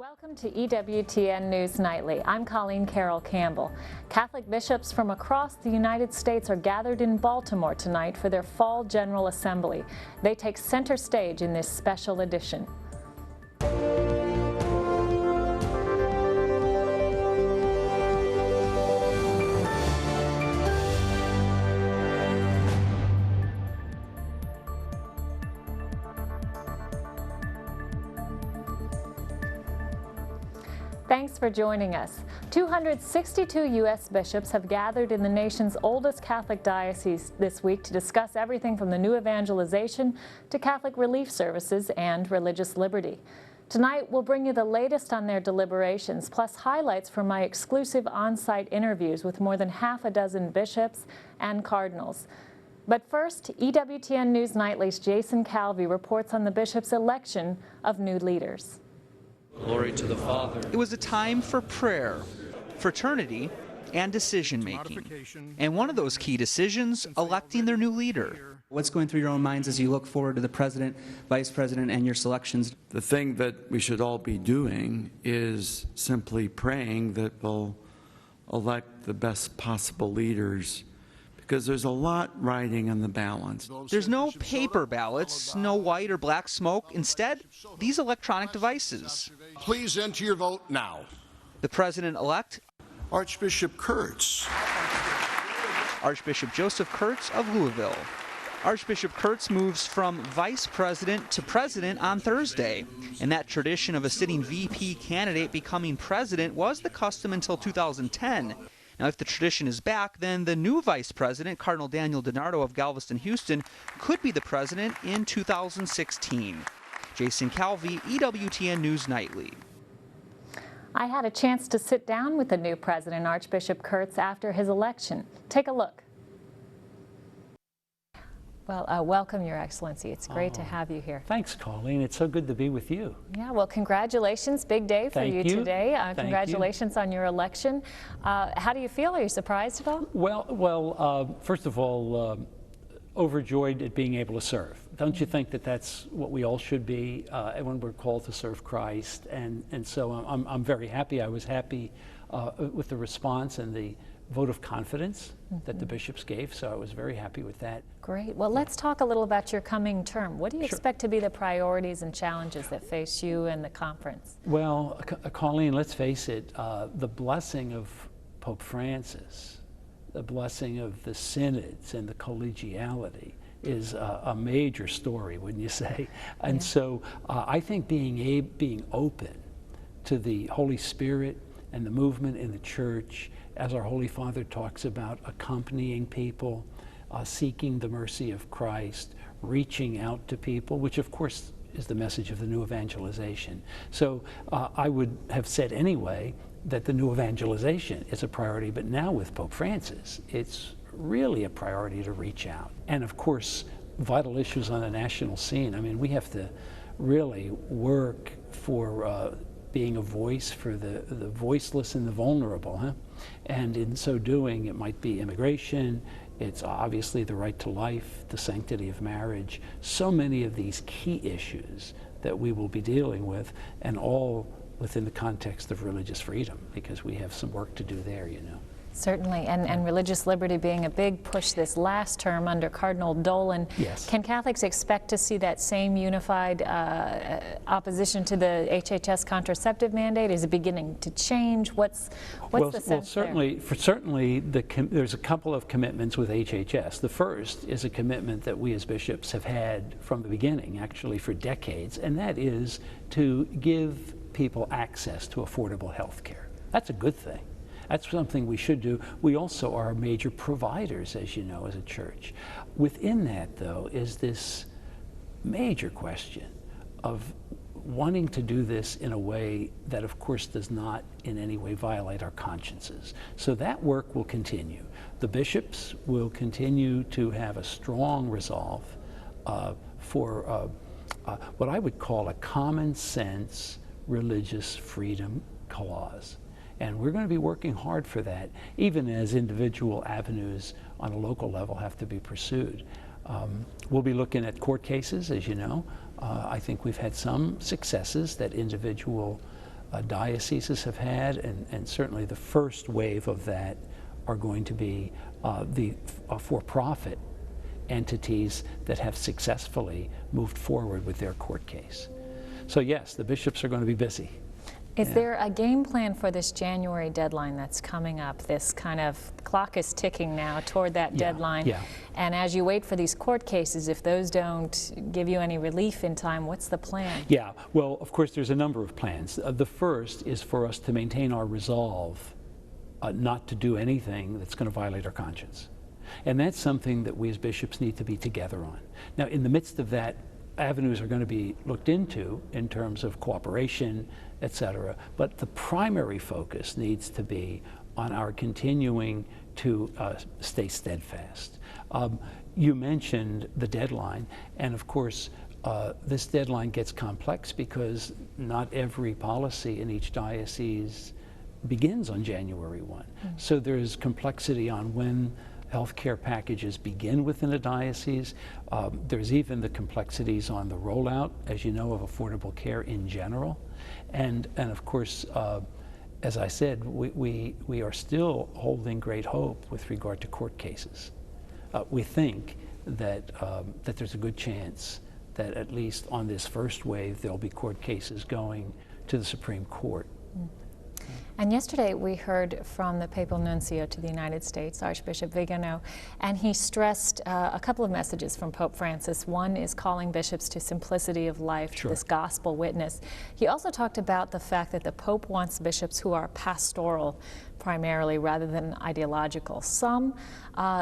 Welcome to EWTN News Nightly. I'm Colleen Carroll Campbell. Catholic bishops from across the United States are gathered in Baltimore tonight for their fall General Assembly. They take center stage in this special edition. Thanks for joining us. 262 U.S. bishops have gathered in the nation's oldest Catholic diocese this week to discuss everything from the new evangelization to Catholic relief services and religious liberty. Tonight, we'll bring you the latest on their deliberations, plus highlights from my exclusive on-site interviews with more than half a dozen bishops and cardinals. But first, EWTN News Nightly's Jason Calvi reports on the bishops' election of new leaders. Glory to the Father. It was a time for prayer, fraternity, and decision-making. And one of those key decisions, electing their new leader. What's going through your own minds as you look forward to the president, vice president, and your selections? The thing that we should all be doing is simply praying that we'll elect the best possible leaders, because there's a lot riding on the balance. There's no paper ballots, no white or black smoke. Instead, these electronic devices. Please enter your vote now. The president-elect, Archbishop Kurtz. Archbishop Joseph Kurtz of Louisville. Archbishop Kurtz moves from vice president to president on Thursday. And that tradition of a sitting VP candidate becoming president was the custom until 2010. Now, if the tradition is back, then the new vice president, Cardinal Daniel DiNardo of Galveston, Houston, could be the president in 2016. Jason Calvi, EWTN News Nightly. I had a chance to sit down with the new president, Archbishop Kurtz, after his election. Take a look. Well, welcome, Your Excellency. It's great to have you here. Thanks, Colleen. It's so good to be with you. Yeah, well, congratulations. Big day for you today. Congratulations on your election. How do you feel? Are you surprised at all? Well, first of all, overjoyed at being able to serve. Don't you think that that's what we all should be when we're called to serve Christ? And so I'm very happy. I was happy with the response and the vote of confidence that the bishops gave, so I was very happy with that. Great. Well, let's talk a little about your coming term. What do you expect to be the priorities and challenges that face you and the conference? Well, Colleen, let's face it, the blessing of Pope Francis, the blessing of the synods and the collegiality is a major story, wouldn't you say? And so I think being open to the Holy Spirit and the movement in the church, as our Holy Father talks about, accompanying people, seeking the mercy of Christ, reaching out to people, which of course is the message of the new evangelization. So I would have said anyway that the new evangelization is a priority, but now with Pope Francis, it's really a priority to reach out. And of course, vital issues on the national scene. I mean, we have to really work for being a voice for the voiceless and the vulnerable, huh? And in so doing, it might be immigration, it's obviously the right to life, the sanctity of marriage, so many of these key issues that we will be dealing with, and all within the context of religious freedom, because we have some work to do there, you know. Certainly, and religious liberty being a big push this last term under Cardinal Dolan. Yes. Can Catholics expect to see that same unified opposition to the HHS contraceptive mandate? Is it beginning to change? What's the sense there? Certainly, there's a couple of commitments with HHS. The first is a commitment that we as bishops have had from the beginning, actually for decades, and that is to give people access to affordable health care. That's a good thing. That's something we should do. We also are major providers, as you know, as a church. Within that, though, is this major question of wanting to do this in a way that, of course, does not in any way violate our consciences. So that work will continue. The bishops will continue to have a strong resolve for what I would call a common sense religious freedom clause. And we're going to be working hard for that, even as individual avenues on a local level have to be pursued. We'll be looking at court cases, as you know. I think we've had some successes that individual dioceses have had, and certainly the first wave of that are going to be the for-profit entities that have successfully moved forward with their court case. So yes, the bishops are going to be busy. Is there a game plan for this January deadline that's coming up? This kind of clock is ticking now toward that deadline. Yeah. And as you wait for these court cases, if those don't give you any relief in time, what's the plan? Yeah, well, of course, there's a number of plans. The first is for us to maintain our resolve not to do anything that's going to violate our conscience. And that's something that we as bishops need to be together on. Now, in the midst of that, avenues are going to be looked into in terms of cooperation, etc. But the primary focus needs to be on our continuing to stay steadfast. You mentioned the deadline, and of course, this deadline gets complex because not every policy in each diocese begins on January 1. So there's complexity on when healthcare packages begin within a diocese. There's even the complexities on the rollout, as you know, of affordable care in general. And of course, as I said, we are still holding great hope with regard to court cases. We think that there's a good chance that at least on this first wave, there'll be court cases going to the Supreme Court. And yesterday we heard from the Papal Nuncio to the United States, Archbishop Vigano, and he stressed a couple of messages from Pope Francis. One is calling bishops to simplicity of life, to this gospel witness. He also talked about the fact that the Pope wants bishops who are pastoral primarily rather than ideological. Some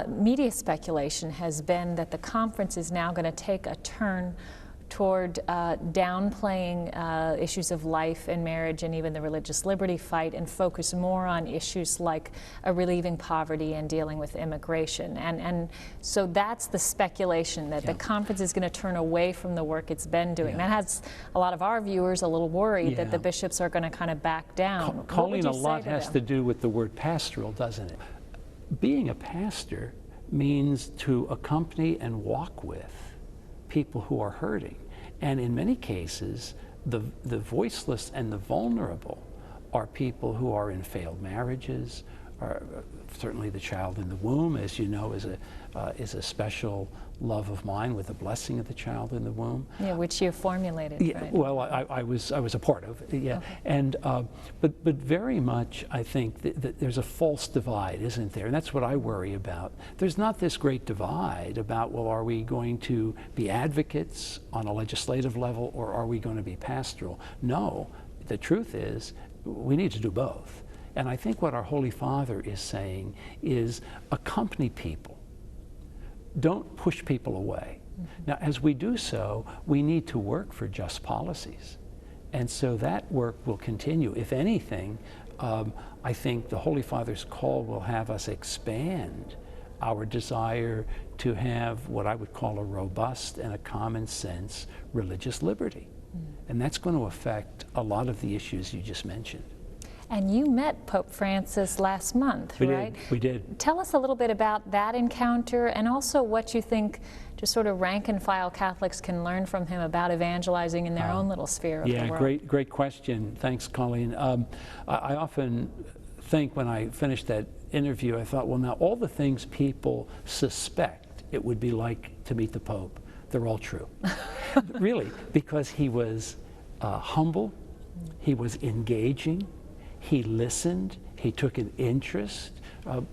media speculation has been that the conference is now going to take a turn toward downplaying issues of life and marriage and even the religious liberty fight and focus more on issues like relieving poverty and dealing with immigration. And so that's the speculation, that the conference is going to turn away from the work it's been doing. That has a lot of our viewers a little worried that the bishops are going to kind of back down. Colleen, a lot has to do with the word pastoral, doesn't it? Being a pastor means to accompany and walk with people who are hurting. And in many cases, the voiceless and the vulnerable are people who are in failed marriages, or certainly the child in the womb, as you know, is a special love of mine, with the blessing of the child in the womb. Yeah, which you formulated, right? Well, I was a part of it, okay. And but very much, I think that there's a false divide, isn't there? And that's what I worry about. There's not this great divide about, well, are we going to be advocates on a legislative level, or are we going to be pastoral? No, the truth is we need to do both. And I think what our Holy Father is saying is accompany people. Don't push people away. Now, as we do so, we need to work for just policies. And so that work will continue. If anything, I think the Holy Father's call will have us expand our desire to have what I would call a robust and a common sense religious liberty. And that's going to affect a lot of the issues you just mentioned. And you met Pope Francis last month, right? We did. Tell us a little bit about that encounter, and also what you think just sort of rank and file Catholics can learn from him about evangelizing in their own little sphere of the world. Yeah, great question. Thanks, Colleen. I often think when I finished that interview, I thought, well, now all the things people suspect it would be like to meet the Pope, they're all true. Really, because he was humble, he was engaging, he listened, he took an interest.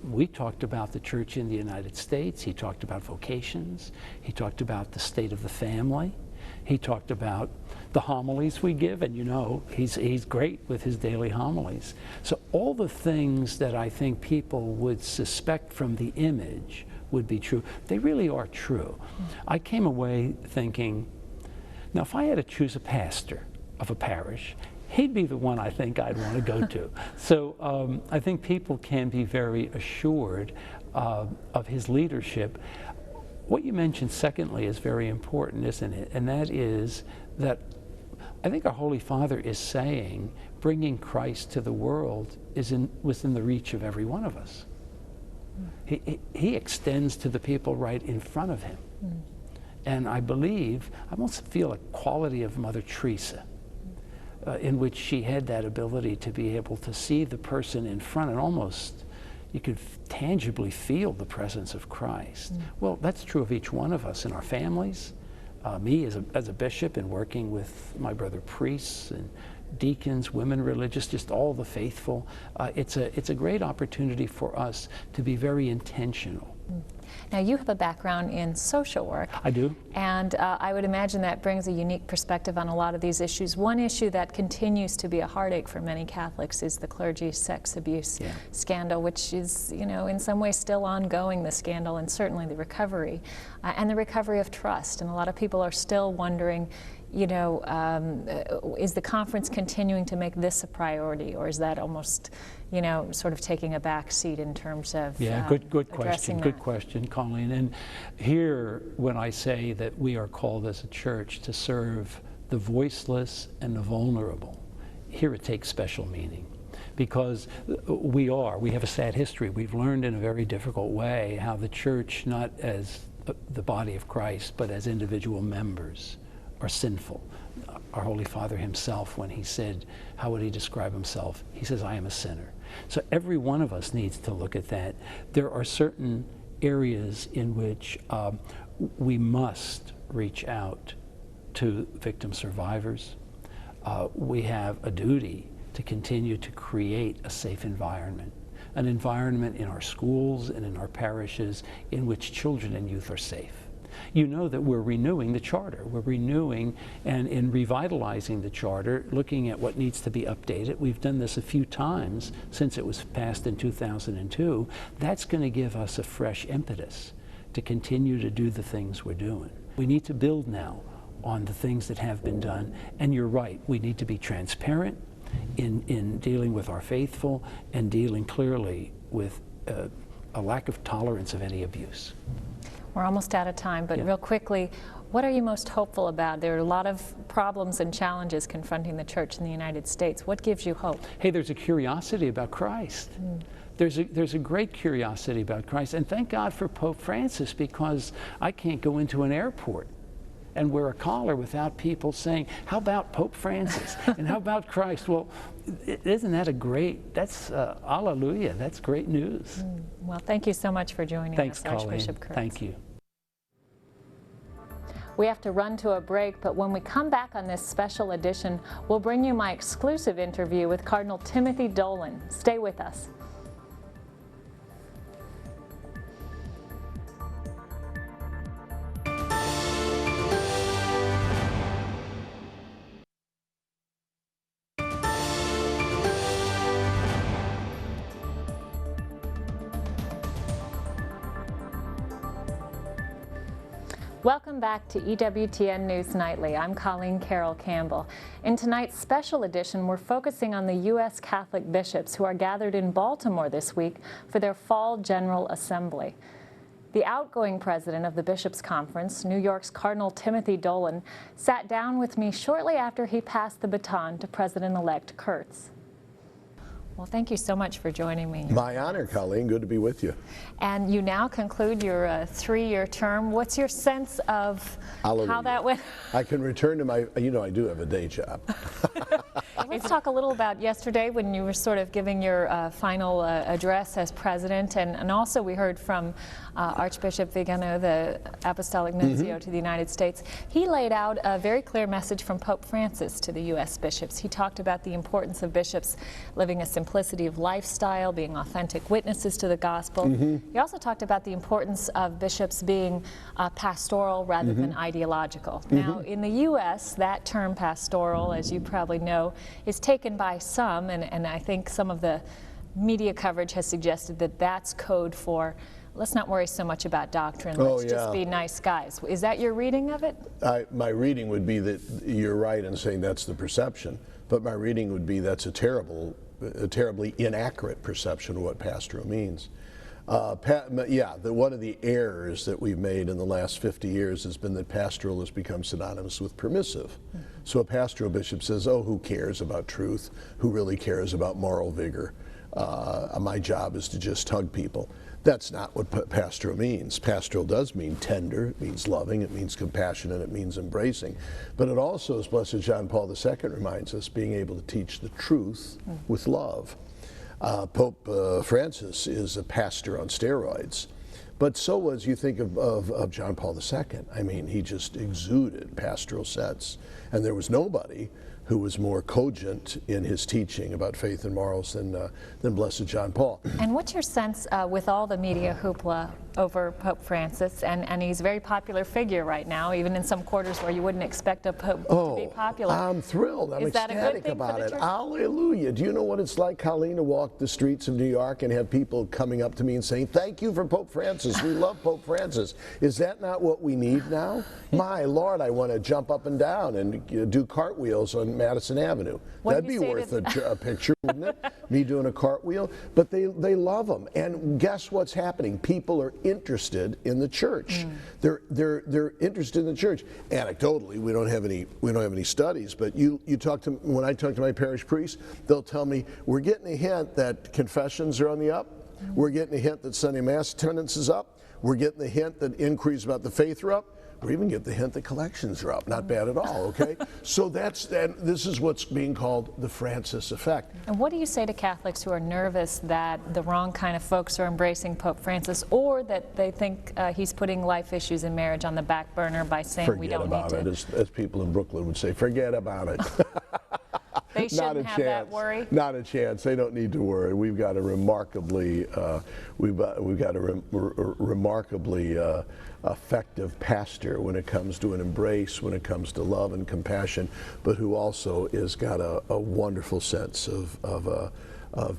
We talked about the church in the United States. He talked about vocations. He talked about the state of the family. He talked about the homilies we give, and you know, he's great with his daily homilies. So all the things that I think people would suspect from the image would be true, they really are true. I came away thinking, now if I had to choose a pastor of a parish, he'd be the one I think I'd want to go to. So I think people can be very assured of his leadership. What you mentioned secondly is very important, isn't it? And that is that I think our Holy Father is saying bringing Christ to the world is within the reach of every one of us. He extends to the people right in front of him. And I believe, I almost feel a quality of Mother Teresa. in which she had that ability to be able to see the person in front, and almost you could tangibly feel the presence of Christ. Well, that's true of each one of us in our families. Me as a bishop, and working with my brother priests and deacons, women religious, just all the faithful. It's a great opportunity for us to be very intentional. Now, you have a background in social work. I do. And I would imagine that brings a unique perspective on a lot of these issues. One issue that continues to be a heartache for many Catholics is the clergy sex abuse scandal, which is, you know, in some ways still ongoing, the scandal, and certainly the recovery, and the recovery of trust. And a lot of people are still wondering, you know, is the conference continuing to make this a priority, or is that almost, you know, sort of taking a back seat in terms of good question. Good question, Colleen. And here, when I say that we are called as a church to serve the voiceless and the vulnerable, here it takes special meaning. Because we have a sad history. We've learned in a very difficult way how the church, not as the body of Christ, but as individual members, are sinful. Our Holy Father himself, when he said, how would he describe himself? He says, I am a sinner. So every one of us needs to look at that. There are certain areas in which we must reach out to victim survivors. We have a duty to continue to create a safe environment, an environment in our schools and in our parishes in which children and youth are safe. You know that we're renewing the charter. We're renewing and in revitalizing the charter, looking at what needs to be updated. We've done this a few times since it was passed in 2002. That's going to give us a fresh impetus to continue to do the things we're doing. We need to build now on the things that have been done. And you're right, we need to be transparent in dealing with our faithful and dealing clearly with a lack of tolerance of any abuse. We're almost out of time, but real quickly, what are you most hopeful about? There are a lot of problems and challenges confronting the church in the United States. What gives you hope? Hey, there's a curiosity about Christ. There's a great curiosity about Christ. And thank God for Pope Francis, because I can't go into an airport and wear a collar without people saying, how about Pope Francis? And how about Christ? Well, isn't that that's hallelujah, that's great news. Well, thank you so much for joining us, Archbishop Kurtz. Thank you. We have to run to a break, but when we come back on this special edition, we'll bring you my exclusive interview with Cardinal Timothy Dolan. Stay with us. Welcome back to EWTN News Nightly. I'm Colleen Carroll Campbell. In tonight's special edition, we're focusing on the U.S. Catholic bishops who are gathered in Baltimore this week for their fall General Assembly. The outgoing president of the Bishops' Conference, New York's Cardinal Timothy Dolan, sat down with me shortly after he passed the baton to President-elect Kurtz. Well, thank you so much for joining me. My honor, Colleen. Good to be with you. And you now conclude your 3-year term. What's your sense of how that went? I can return to my, you know, I do have a day job. Let's talk a little about yesterday when you were sort of giving your final address as president, and also we heard from Archbishop Vigano, the Apostolic Nuncio to the United States. He laid out a very clear message from Pope Francis to the U.S. bishops. He talked about the importance of bishops living a simplicity of lifestyle, being authentic witnesses to the gospel. He also talked about the importance of bishops being pastoral rather than ideological. Now, in the U.S., that term pastoral, as you probably know, is taken by some, and I think some of the media coverage has suggested that that's code for let's not worry so much about doctrine, let's just be nice guys. Is that your reading of it? My reading would be that you're right in saying that's the perception, but my reading would be that's a terribly inaccurate perception of what pastoral means. One of the errors that we've made in the last 50 years has been that pastoral has become synonymous with permissive. So a pastoral bishop says, oh, who cares about truth? Who really cares about moral vigor? my job is to just hug people. That's not what pastoral means. Pastoral does mean tender, it means loving, it means compassionate, it means embracing. But it also, as Blessed John Paul II reminds us, being able to teach the truth with love. Pope Francis is a pastor on steroids. But so was, you think of John Paul II. I mean, he just exuded pastoral sense. And there was nobody who was more cogent in his teaching about faith and morals than Blessed John Paul. And what's your sense with all the media hoopla over Pope Francis, and he's a very popular figure right now, even in some quarters where you wouldn't expect a pope to be popular. I'm thrilled. I'm Is that a good ecstatic thing about for the it. church? Hallelujah. Do you know what it's like, Colleen, to walk the streets of New York and have people coming up to me and saying, thank you for Pope Francis. We love Pope Francis. Is that not what we need now? My Lord, I want to jump up and down and do cartwheels on Madison Avenue. That'd be worth a picture, wouldn't it? Me doing a cartwheel. But they love him. And guess what's happening? People are interested in the church. They're interested in the church. Anecdotally, we don't have any studies, but when I talk to my parish priest, they'll tell me we're getting a hint that confessions are on the up. We're getting a hint that Sunday Mass attendance is up. We're getting the hint that inquiries about the faith are up. Or even get the hint that collections are up. Not bad at all, okay? So this is what's being called the Francis effect. And what do you say to Catholics who are nervous that the wrong kind of folks are embracing Pope Francis, or that they think he's putting life issues in marriage on the back burner by saying we don't need to? Forget about it, as people in Brooklyn would say, forget about it. They shouldn't have that worry? Not a chance. They don't need to worry. We've got a remarkably, effective pastor when it comes to an embrace, when it comes to love and compassion, but who also has got a wonderful sense of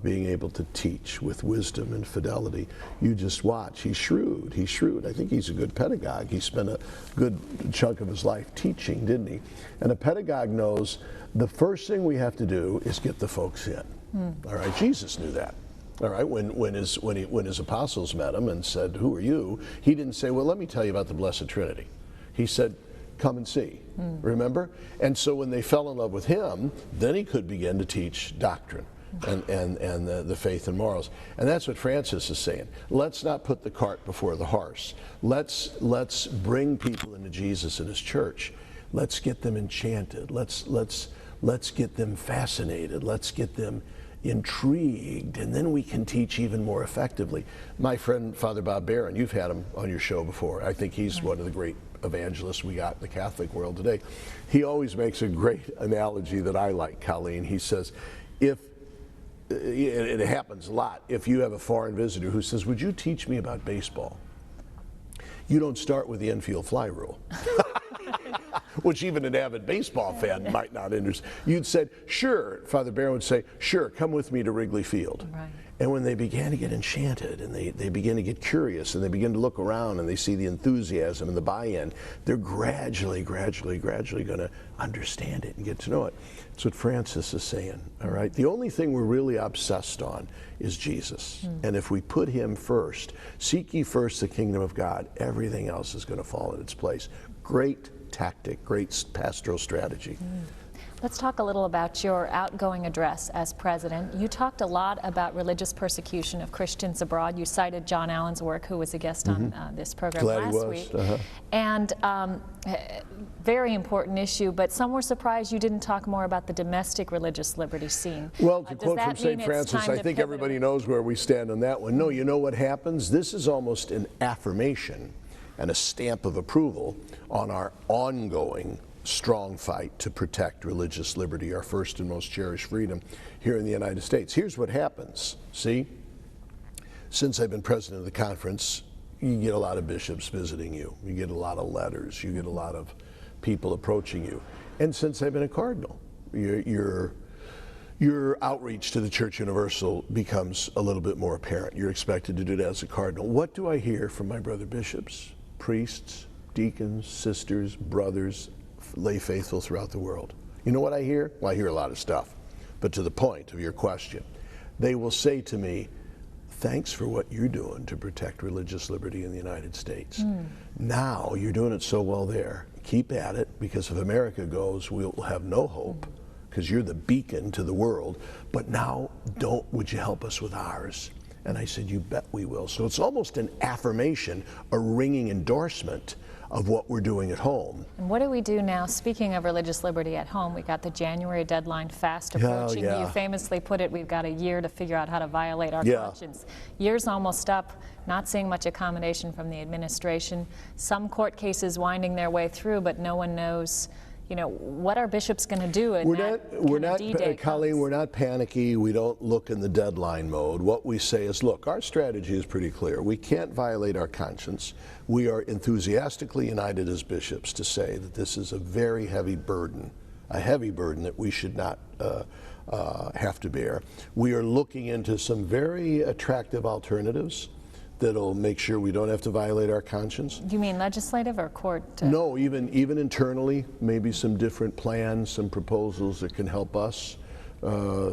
being able to teach with wisdom and fidelity. You just watch. He's shrewd. He's shrewd. I think he's a good pedagogue. He spent a good chunk of his life teaching, didn't he? And a pedagogue knows the first thing we have to do is get the folks in. All right, Jesus knew that. All right, when his apostles met him and said, "Who are you?" He didn't say, "Well, let me tell you about the Blessed Trinity." He said, "Come and see." Remember? And so when they fell in love with him, then he could begin to teach doctrine and the faith and morals. And that's what Francis is saying. Let's not put the cart before the horse. Let's bring people into Jesus and his church. Let's get them enchanted. Let's get them fascinated. Let's get them intrigued, and then we can teach even more effectively. My friend Father Bob Barron, you've had him on your show before. I think he's one of the great evangelists we got in the Catholic world today. He always makes a great analogy that I like, Colleen. He says, if it happens a lot, if you have a foreign visitor who says, "Would you teach me about baseball?" You don't start with the infield fly rule. Which even an avid baseball fan might not understand. You'd said, "Sure," Father Barron would say, "Sure, come with me to Wrigley Field." Right. And when they began to get enchanted and they begin to get curious and they begin to look around and they see the enthusiasm and the buy-in, they're gradually going to understand it and get to know it. That's what Francis is saying, all right? The only thing we're really obsessed on is Jesus. And if we put him first, seek ye first the kingdom of God, everything else is going to fall in its place. Great tactic, great pastoral strategy. Let's talk a little about your outgoing address as president. You talked a lot about religious persecution of Christians abroad. You cited John Allen's work, who was a guest on this program last week. And very important issue, but some were surprised you didn't talk more about the domestic religious liberty scene. Well, to quote from St. Francis, I think everybody knows where we stand on that one. No, you know what happens? This is almost an affirmation and a stamp of approval on our ongoing strong fight to protect religious liberty, our first and most cherished freedom here in the United States. Here's what happens, see? Since I've been president of the conference, you get a lot of bishops visiting you. You get a lot of letters. You get a lot of people approaching you. And since I've been a cardinal, your outreach to the Church Universal becomes a little bit more apparent. You're expected to do that as a cardinal. What do I hear from my brother bishops, priests, deacons, sisters, brothers, lay faithful throughout the world? You know what I hear? Well, I hear a lot of stuff. But to the point of your question, they will say to me, "Thanks for what you're doing to protect religious liberty in the United States. Now you're doing it so well there. Keep at it, because if America goes, we'll have no hope, because you're the beacon to the world, but now would you help us with ours? And I said, you bet we will. So it's almost an affirmation, a ringing endorsement of what we're doing at home. And what do we do now? Speaking of religious liberty at home, we got the January deadline fast approaching. yeah. You famously put it, we've got a year to figure out how to violate our conscience. Year's almost up, not seeing much accommodation from the administration. Some court cases winding their way through, but no one knows, you know, what are bishops going to do? Colleen, we're not panicky. We don't look in the deadline mode. What we say is, look, our strategy is pretty clear. We can't violate our conscience. We are enthusiastically united as bishops to say that this is a very heavy burden, that we should not have to bear. We are looking into some very attractive alternatives that'll make sure we don't have to violate our conscience. You mean legislative or court? No, even internally, maybe some different plans, some proposals that can help us,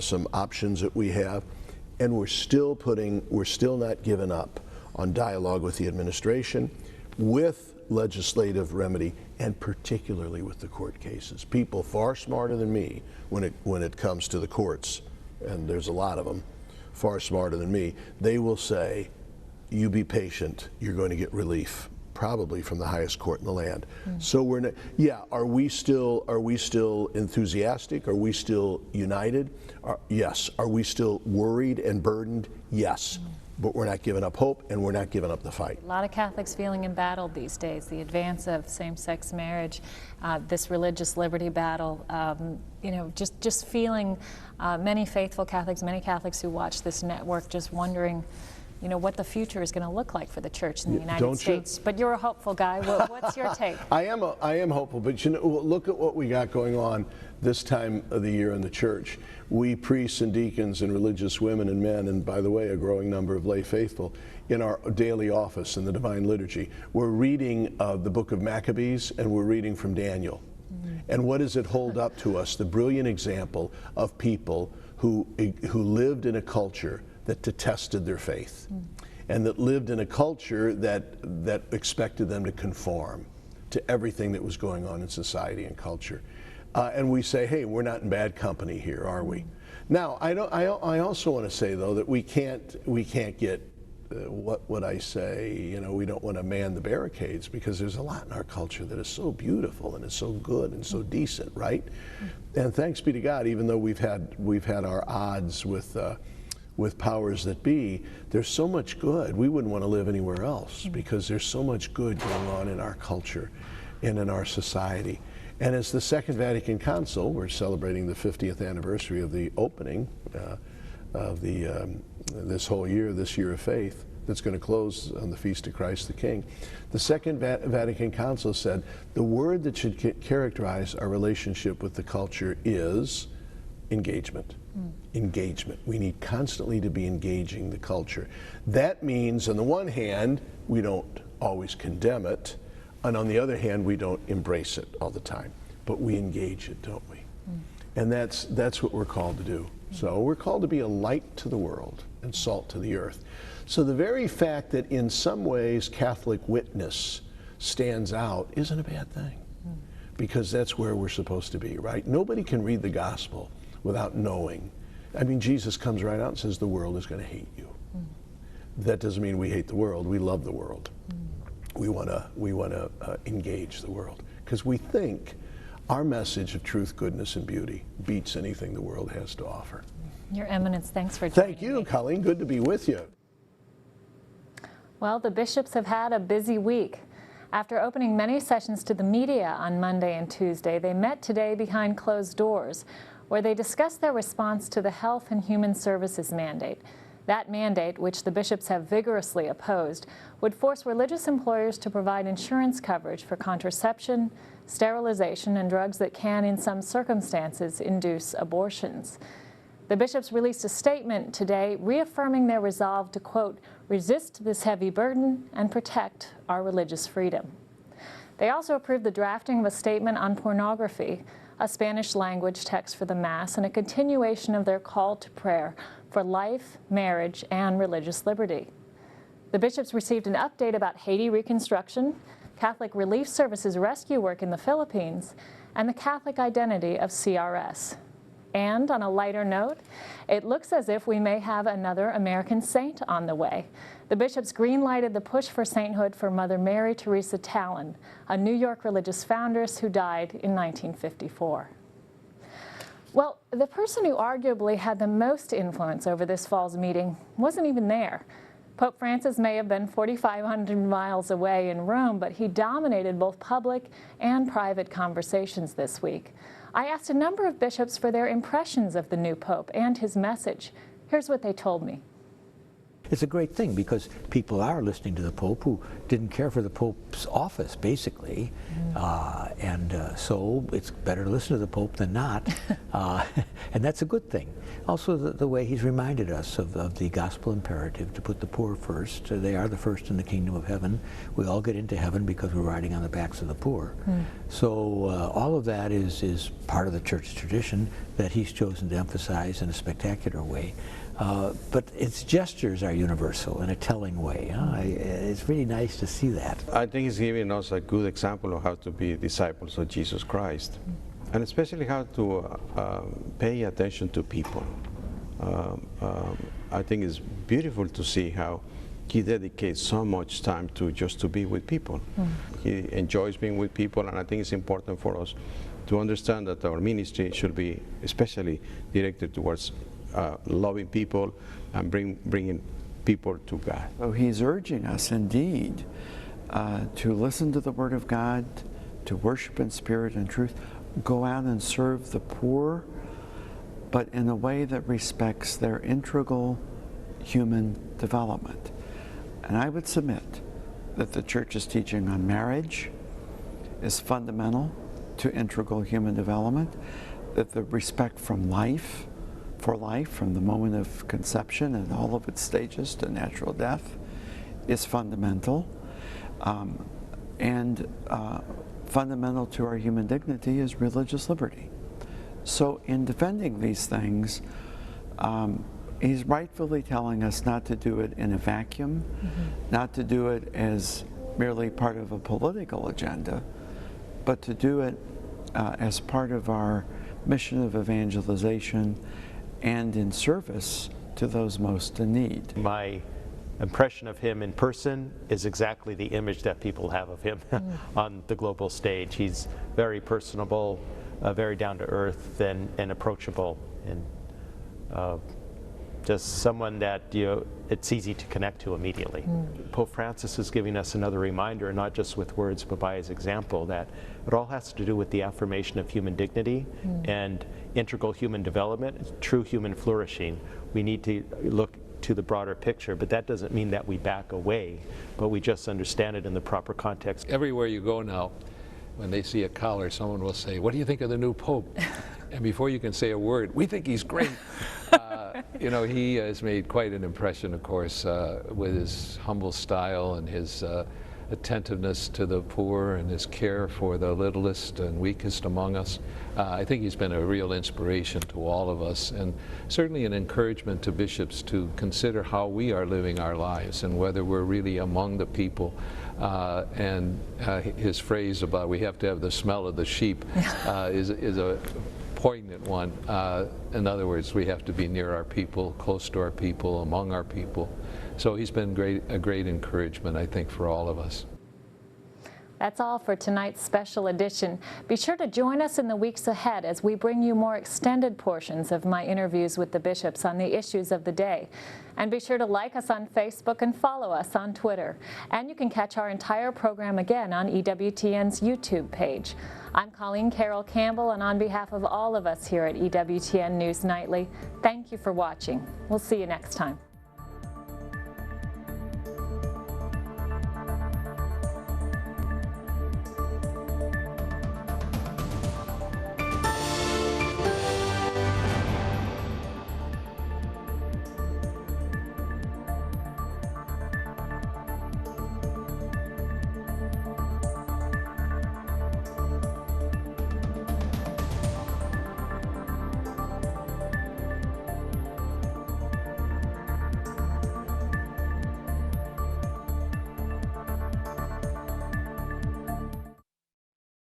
some options that we have, and we're still not giving up on dialogue with the administration, with legislative remedy, and particularly with the court cases. People far smarter than me when it comes to the courts, and there's a lot of them, far smarter than me, they will say, you be patient, you're going to get relief, probably from the highest court in the land. So we're not, are we still enthusiastic? Are we still united? Yes. Are we still worried and burdened? Yes. But we're not giving up hope, and we're not giving up the fight. A lot of Catholics feeling embattled these days. The advance of same-sex marriage, this religious liberty battle, you know, just feeling many faithful Catholics, many Catholics who watch this network just wondering, you know, what the future is going to look like for the church in the United States. But you're a hopeful guy. What's your take? I am hopeful, but you know, look at what we got going on this time of the year in the church. We priests and deacons and religious women and men, and by the way, a growing number of lay faithful, in our daily office in the Divine Liturgy, we're reading the book of Maccabees, and we're reading from Daniel. And what does it hold up to us? The brilliant example of people who lived in a culture that detested their faith, and that lived in a culture that expected them to conform to everything that was going on in society and culture. And we say, hey, we're not in bad company here, are we? Now, I also want to say, though, that we can't get, what would I say, you know, we don't want to man the barricades, because there's a lot in our culture that is so beautiful and is so good and so decent, right? And thanks be to God, even though we've had our odds with powers that be, there's so much good. We wouldn't want to live anywhere else, because there's so much good going on in our culture and in our society. And as the Second Vatican Council, we're celebrating the 50th anniversary of the opening of this whole year, this year of faith, that's going to close on the Feast of Christ the King. The Second Vatican Council said the word that should characterize our relationship with the culture is engagement. Engagement. We need constantly to be engaging the culture. That means, on the one hand, we don't always condemn it, and on the other hand, we don't embrace it all the time, but we engage it, don't we? And that's what we're called to do. So we're called to be a light to the world and salt to the earth. So the very fact that in some ways Catholic witness stands out isn't a bad thing, because that's where we're supposed to be, right? Nobody can read the gospel without knowing. I mean, Jesus comes right out and says the world is going to hate you. That doesn't mean we hate the world. We love the world. We want to engage the world, because we think our message of truth, goodness, and beauty beats anything the world has to offer. Your Eminence, thanks for joining me. Thank you, me. Colleen. Good to be with you. Well, the bishops have had a busy week. After opening many sessions to the media on Monday and Tuesday, they met today behind closed doors, where they discussed their response to the Health and Human Services mandate. That mandate, which the bishops have vigorously opposed, would force religious employers to provide insurance coverage for contraception, sterilization, and drugs that can, in some circumstances, induce abortions. The bishops released a statement today reaffirming their resolve to, quote, resist this heavy burden and protect our religious freedom. They also approved the drafting of a statement on pornography, a Spanish-language text for the Mass, and a continuation of their call to prayer for life, marriage, and religious liberty. The bishops received an update about Haiti reconstruction, Catholic Relief Services rescue work in the Philippines, and the Catholic identity of CRS. And on a lighter note, it looks as if we may have another American saint on the way. The bishops green-lighted the push for sainthood for Mother Mary Teresa Tallon, a New York religious foundress who died in 1954. Well, the person who arguably had the most influence over this fall's meeting wasn't even there. Pope Francis may have been 4,500 miles away in Rome, but he dominated both public and private conversations this week. I asked a number of bishops for their impressions of the new Pope and his message. Here's what they told me. It's a great thing because people are listening to the Pope who didn't care for the Pope's office, basically. So it's better to listen to the Pope than not. And that's a good thing. Also, the way he's reminded us of the gospel imperative to put the poor first. They are the first in the kingdom of heaven. We all get into heaven because we're riding on the backs of the poor. So all of that is part of the church tradition that he's chosen to emphasize in a spectacular way. But its gestures are universal in a telling way. It's really nice to see that. I think he's giving us a good example of how to be disciples of Jesus Christ, and especially how to pay attention to people. I think it's beautiful to see how he dedicates so much time to just to be with people. He enjoys being with people, and I think it's important for us to understand that our ministry should be especially directed towards loving people and bringing people to God. So he's urging us indeed to listen to the Word of God, to worship in spirit and truth, go out and serve the poor, but in a way that respects their integral human development. And I would submit that the Church's teaching on marriage is fundamental to integral human development, that the respect from life, for life, from the moment of conception and all of its stages to natural death, is fundamental. Fundamental to our human dignity is religious liberty. So in defending these things, he's rightfully telling us not to do it in a vacuum, not to do it as merely part of a political agenda, but to do it as part of our mission of evangelization and in service to those most in need. My impression of him in person is exactly the image that people have of him on the global stage. He's very personable, very down to earth and approachable, and just someone that it's easy to connect to immediately. Pope Francis is giving us another reminder, not just with words but by his example, that it all has to do with the affirmation of human dignity and integral human development, true human flourishing. We need to look to the broader picture, but that doesn't mean that we back away, but we just understand it in the proper context. Everywhere you go now, when they see a collar, someone will say, "What do you think of the new Pope?" And before you can say a word, "We think he's great." He has made quite an impression, of course, with his humble style and his attentiveness to the poor and his care for the littlest and weakest among us. I think he's been a real inspiration to all of us, and certainly an encouragement to bishops to consider how we are living our lives and whether we're really among the people. His phrase about we have to have the smell of the sheep is a poignant one. In other words, we have to be near our people, close to our people, among our people. So he's been a great encouragement, I think, for all of us. That's all for tonight's special edition. Be sure to join us in the weeks ahead as we bring you more extended portions of my interviews with the bishops on the issues of the day. And be sure to like us on Facebook and follow us on Twitter. And you can catch our entire program again on EWTN's YouTube page. I'm Colleen Carroll Campbell, and on behalf of all of us here at EWTN News Nightly, thank you for watching. We'll see you next time.